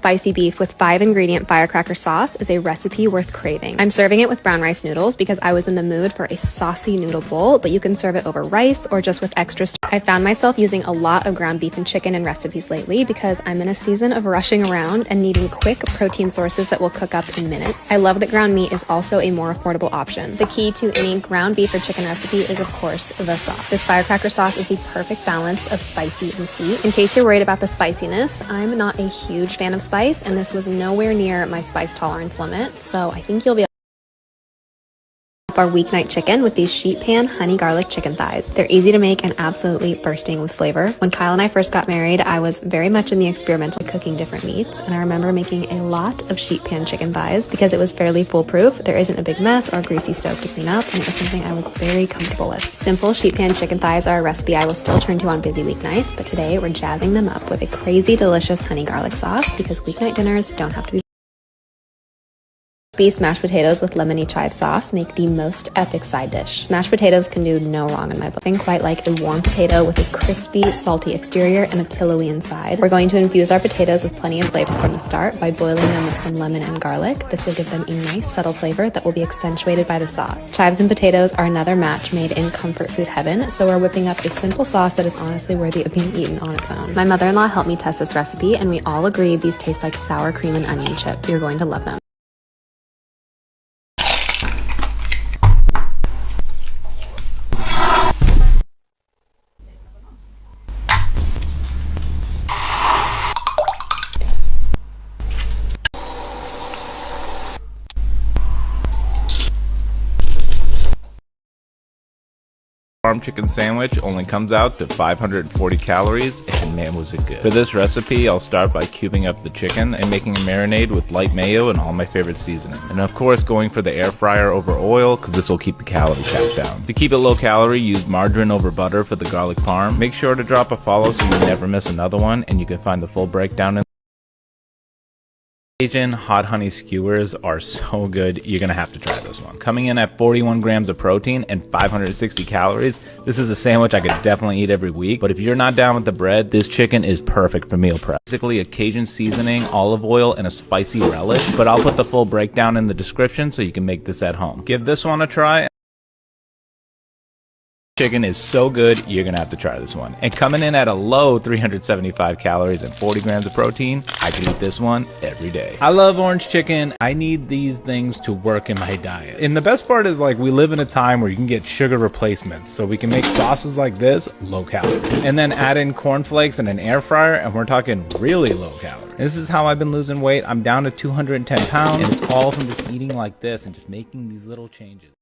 spicy beef with 5-ingredient firecracker sauce is a recipe worth craving. I'm serving it with brown rice noodles because I was in the mood for a saucy noodle bowl, but you can serve it over rice or just with extra stew. I found myself using a lot of ground beef and chicken in recipes lately because I'm in a season of rushing around and needing quick protein sources that will cook up in minutes. I love that ground meat is also a more affordable option. The key to any ground beef or chicken recipe is, of course, the sauce. This firecracker sauce is the perfect balance of spicy and sweet. In case you're worried about the spiciness, I'm not a huge fan of spice, and this was nowhere near my spice tolerance limit, so I think you'll be our weeknight chicken with these sheet pan honey garlic chicken thighs. They're easy to make and absolutely bursting with flavor. When Kyle and I first got married, I was very much in the experimental cooking different meats, and I remember making a lot of sheet pan chicken thighs because it was fairly foolproof. There isn't a big mess or a greasy stove to clean up, and it was something I was very comfortable with. Simple sheet pan chicken thighs are a recipe I will still turn to on busy weeknights, but today we're jazzing them up with a crazy delicious honey garlic sauce because weeknight dinners don't have to be smashed potatoes with lemony chive sauce make the most epic side dish. Smashed potatoes can do no wrong in my book. Think quite like a warm potato with a crispy, salty exterior and a pillowy inside. We're going to infuse our potatoes with plenty of flavor from the start by boiling them with some lemon and garlic. This will give them a nice, subtle flavor that will be accentuated by the sauce. Chives and potatoes are another match made in comfort food heaven, so we're whipping up a simple sauce that is honestly worthy of being eaten on its own. My mother-in-law helped me test this recipe, and we all agreed these taste like sour cream and onion chips. You're going to love them. Farm chicken sandwich only comes out to 540 calories, and man was it good. For this recipe, I'll start by cubing up the chicken and making a marinade with light mayo and all my favorite seasonings. And of course, going for the air fryer over oil, because this will keep the calorie count down. To keep it low calorie, use margarine over butter for the garlic parm. Make sure to drop a follow so you never miss another one, and you can find the full breakdown in Asian hot honey skewers are so good, you're gonna have to try this one. Coming in at 41 grams of protein and 560 calories, this is a sandwich I could definitely eat every week, but if you're not down with the bread, this chicken is perfect for meal prep. Basically a Cajun seasoning, olive oil, and a spicy relish, but I'll put the full breakdown in the description so you can make this at home. Give this one a try. Chicken is so good, you're gonna have to try this one. And coming in at a low 375 calories and 40 grams of protein, I can eat this one every day. I love orange chicken. I need these things to work in my diet. And the best part is, like, we live in a time where you can get sugar replacements, so we can make sauces like this low calorie. And then add in cornflakes and an air fryer, and we're talking really low calorie. And this is how I've been losing weight. I'm down to 210 pounds, and it's all from just eating like this and just making these little changes.